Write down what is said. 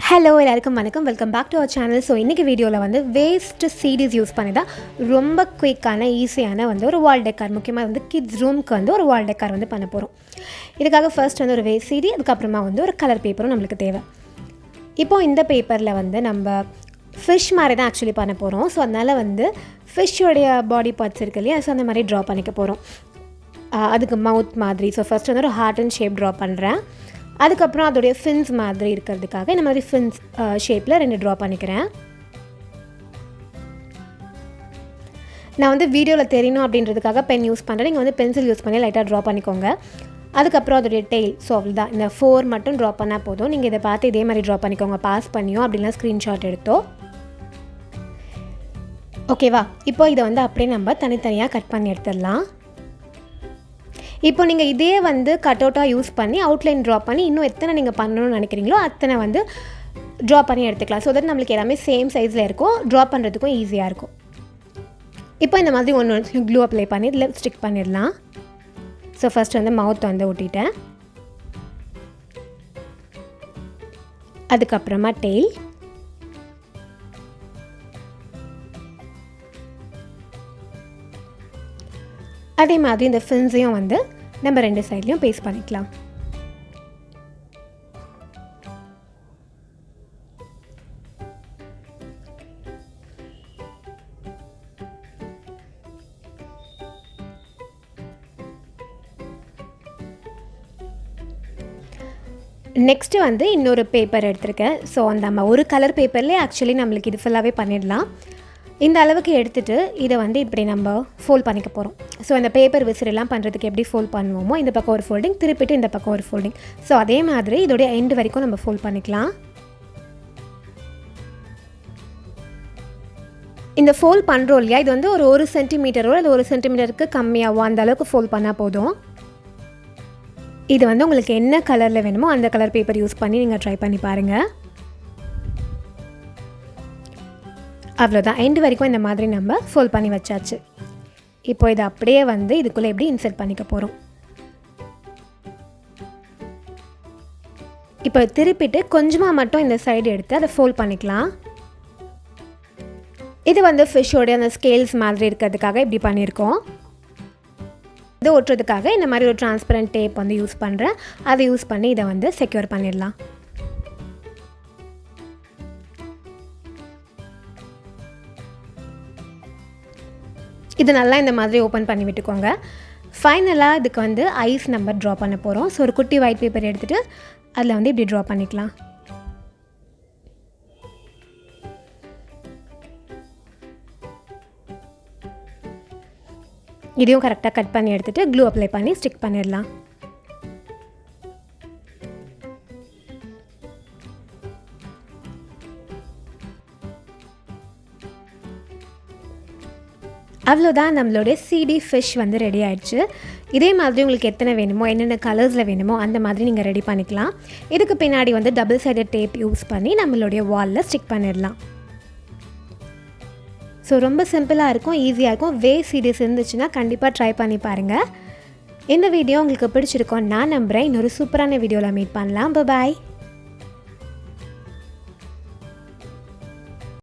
Hello எல்லாருக்கும் வணக்கம். Welcome back to our channel. So இன்றைக்கி வீடியோவில் வந்து வேஸ்ட் சீடிஸ் யூஸ் பண்ணி தான் ரொம்ப குயிக்கான ஈஸியான வந்து ஒரு வால் டெக்கார், முக்கியமாக வந்து கிட்ஸ் ரூமுக்கு வந்து ஒரு வால் டெக்கார் வந்து பண்ண போகிறோம். இதுக்காக ஃபர்ஸ்ட் வந்து ஒரு வேஸ்ட் சீடி, அதுக்கப்புறமா வந்து ஒரு கலர் பேப்பரும் நம்மளுக்கு தேவை. இப்போது இந்த பேப்பரில் வந்து நம்ம ஃபிஷ் மாதிரி தான் ஆக்சுவலி பண்ண போகிறோம். ஸோ அதனால் வந்து ஃபிஷ்ஷோடைய பாடி பார்ட்ஸ் இருக்கு இல்லையா, ஸோ அந்த மாதிரி ட்ரா பண்ணிக்க போகிறோம். அதுக்கு மவுத் மாதிரி. ஸோ ஃபர்ஸ்ட் வந்து ஒரு ஹார்ட் அண்ட் ஷேப் ட்ரா பண்ணுறேன். அதுக்கப்புறம் அதோடைய ஃபின்ஸ் மாதிரி இருக்கிறதுக்காக இந்த மாதிரி ஃபின்ஸ் ஷேப்பில் 2 ட்ரா பண்ணிக்கிறேன். நான் வந்து வீடியோவில் தெரியணும் அப்படின்றதுக்காக பென் யூஸ் பண்ணுறேன். நீங்கள் வந்து பென்சில் யூஸ் பண்ணி லைட்டாக ட்ரா பண்ணிக்கோங்க. அதுக்கப்புறம் அதோடைய டெய்ல். ஸோ அவ்வளோதான், இந்த 4 மட்டும் ட்ரா பண்ணால் போதும். நீங்கள் இதை பார்த்து இதே மாதிரி ட்ரா பண்ணிக்கோங்க, பாஸ் பண்ணியோ அப்படின்னா ஸ்க்ரீன்ஷாட் எடுத்தோ. ஓகேவா? இப்போ இதை வந்து அப்படியே நம்ம தனித்தனியாக கட் பண்ணி எடுத்துடலாம். இப்போ நீங்கள் இதே வந்து கட் அவுட்டாக யூஸ் பண்ணி அவுட்லைன் ட்ரா பண்ணி இன்னும் எத்தனை நீங்கள் பண்ணணும்னு நினைக்கிறீங்களோ அத்தனை வந்து ட்ரா பண்ணி எடுத்துக்கலாம். ஸோ தட் நம்மளுக்கு எல்லாமே சேம் சைஸில் இருக்கும், ட்ரா பண்ணுறதுக்கும் ஈஸியாக இருக்கும். இப்போ இந்த மாதிரி ஒன்று க்ளூ அப்ளை பண்ணி இதில் ஸ்டிக் பண்ணிடலாம். ஸோ ஃபஸ்ட் வந்து மவுத் வந்து ஒட்டிட்டேன். அதுக்கப்புறமா டெய்ல், அதே மாதிரி இந்த ஃபின்ஸையும் வந்து நம்ம 2 சைட்லேயும் பேஸ்ட் பண்ணிக்கலாம். நெக்ஸ்ட்டு வந்து இன்னொரு பேப்பர் எடுத்திருக்கேன். ஸோ அந்த ஒரு கலர் பேப்பர்லேயே ஆக்சுவலி நம்மளுக்கு இது ஃபுல்லாகவே பண்ணிடலாம். இந்த அளவுக்கு எடுத்துகிட்டு இதை வந்து இப்படி நம்ம ஃபோல்ட் பண்ணிக்க போகிறோம். ஸோ இந்த பேப்பர் விசிறெல்லாம் பண்ணுறதுக்கு எப்படி ஃபோல்ட் பண்ணுவோமோ, இந்த பக்கம் ஒரு ஃபோல்டிங், திருப்பிட்டு இந்த பக்கம் ஒரு ஃபோல்டிங். ஸோ அதே மாதிரி இதோடைய எண்டு வரைக்கும் நம்ம ஃபோல்ட் பண்ணிக்கலாம். இந்த ஃபோல்ட் பண்ணுறோம் இல்லையா, இது வந்து ஒரு 1 சென்டிமீட்டரோ இல்லை 1 சென்டிமீட்டருக்கு கம்மியாகவோ அந்த அளவுக்கு ஃபோல்ட் பண்ணால் போதும். இது வந்து உங்களுக்கு என்ன கலரில் வேணுமோ அந்த கலர் பேப்பர் யூஸ் பண்ணி நீங்கள் ட்ரை பண்ணி பாருங்கள். அவ்வளோதான், எண்டு வரைக்கும் இந்த மாதிரி நம்ம ஃபோல்ட் பண்ணி வச்சாச்சு. இப்போ இதை அப்படியே வந்து இதுக்குள்ளே எப்படி இன்சர்ட் பண்ணிக்க போகிறோம். இப்போ திருப்பிட்டு கொஞ்சமாக மட்டும் இந்த சைடு எடுத்து அதை ஃபோல்ட் பண்ணிக்கலாம். இது வந்து ஃபிஷ்ஷோடைய அந்த ஸ்கேல்ஸ் மாதிரி இருக்கிறதுக்காக இப்படி பண்ணியிருக்கோம். இது ஒட்டுறதுக்காக இந்த மாதிரி ஒரு டிரான்ஸ்பரண்ட் டேப் வந்து யூஸ் பண்ணுறேன். அதை யூஸ் பண்ணி இதை வந்து செக்யூர் பண்ணிடலாம். இது நல்லா இந்த மாதிரி ஓப்பன் பண்ணி விட்டுக்கோங்க. ஃபைனலாக இதுக்கு வந்து ஐஸ் நம்பர் ட்ரா பண்ண போகிறோம். ஸோ ஒரு குட்டி ஒயிட் பேப்பர் எடுத்துகிட்டு அதில் வந்து இப்படி ட்ரா பண்ணிக்கலாம். இதையும் கரெக்டாக கட் பண்ணி எடுத்துகிட்டு க்ளூ அப்ளை பண்ணி ஸ்டிக் பண்ணிடலாம். அவ்வளோதான், நம்மளோட சிடி ஃபிஷ் வந்து ரெடி ஆகிடுச்சு. இதே மாதிரி உங்களுக்கு எத்தனை வேணுமோ, என்னென்ன கலர்ஸில் வேணுமோ அந்த மாதிரி நீங்கள் ரெடி பண்ணிக்கலாம். இதுக்கு பின்னாடி வந்து டபுள் சைடட் டேப் யூஸ் பண்ணி நம்மளுடைய வாலில் ஸ்டிக் பண்ணிடலாம். ஸோ ரொம்ப சிம்பிளாக இருக்கும், ஈஸியாக இருக்கும். வேஸ்ட் சீடிஸ் இருந்துச்சுன்னா கண்டிப்பாக ட்ரை பண்ணி பாருங்கள். இந்த வீடியோ உங்களுக்கு பிடிச்சிருக்கோன்னு நான் நம்புகிறேன். இன்னொரு சூப்பரான வீடியோவில் மீட் பண்ணலாம். பாய்.